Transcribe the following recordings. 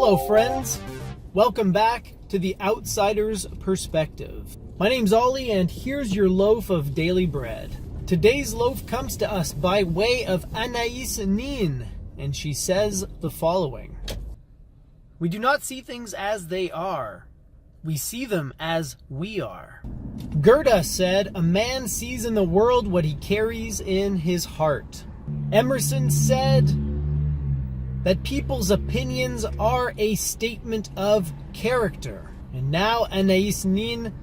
Hello friends, welcome back to the Outsider's Perspective. My name's Ollie and here's your loaf of daily bread. Today's loaf comes to us by way of Anais Nin, and she says the following. We do not see things as they are. We see them as we are. Goethe said, a man sees in the world what he carries in his heart. Emerson said that people's opinions are a statement of character. And now Anais Nin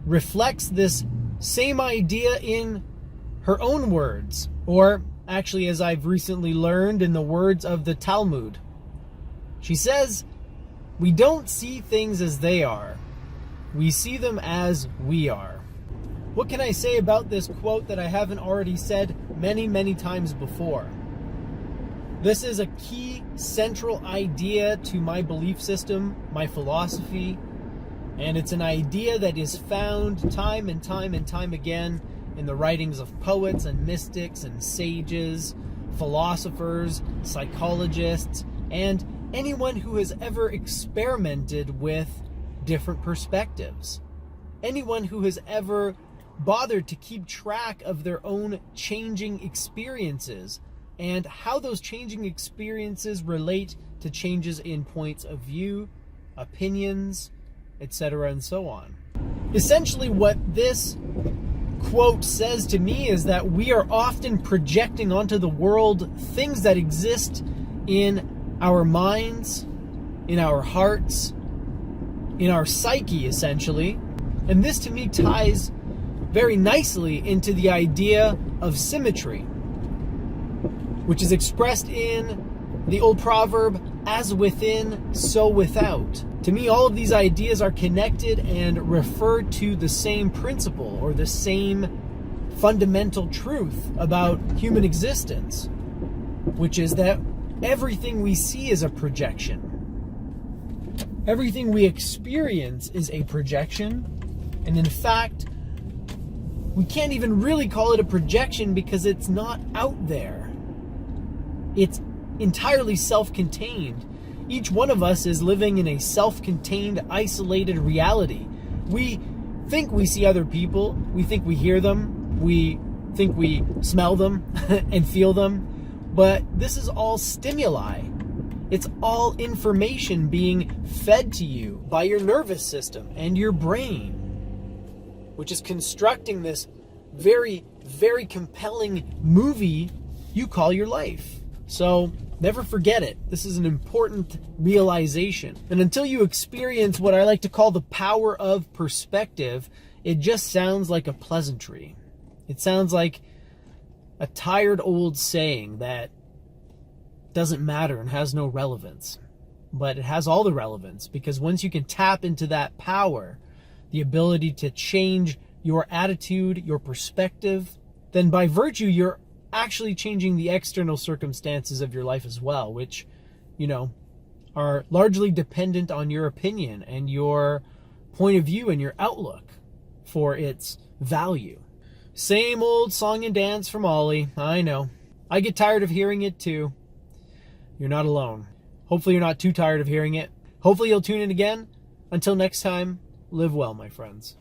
reflects this same idea in her own words, or actually, as I've recently learned, in the words of the Talmud. She says, we don't see things as they are. We see them as we are. What can I say about this quote that I haven't already said many, many times before? This is a key central idea to my belief system, my philosophy, and it's an idea that is found time and time and time again in the writings of poets and mystics and sages, philosophers, psychologists, and anyone who has ever experimented with different perspectives. Anyone who has ever bothered to keep track of their own changing experiences and how those changing experiences relate to changes in points of view, opinions, etc., and so on. Essentially, what this quote says to me is that we are often projecting onto the world things that exist in our minds, in our hearts, in our psyche, essentially. And this, to me, ties very nicely into the idea of symmetry, which is expressed in the old proverb, as within, so without. To me, all of these ideas are connected and refer to the same principle or the same fundamental truth about human existence, which is that everything we see is a projection. Everything we experience is a projection, and in fact, we can't even really call it a projection because it's not out there. It's entirely self-contained. Each one of us is living in a self-contained, isolated reality. We think we see other people, we think we hear them, we think we smell them and feel them, but this is all stimuli. It's all information being fed to you by your nervous system and your brain, which is constructing this very, very compelling movie you call your life. So never forget it. This is an important realization. And until you experience what I like to call the power of perspective, it just sounds like a pleasantry. It sounds like a tired old saying that doesn't matter and has no relevance. But it has all the relevance, because once you can tap into that power, the ability to change your attitude, your perspective, then by virtue, you're actually changing the external circumstances of your life as well, which, are largely dependent on your opinion and your point of view and your outlook for its value. Same old song and dance from Ollie. I know. I get tired of hearing it too. You're not alone. Hopefully you're not too tired of hearing it. Hopefully you'll tune in again. Until next time, live well, my friends.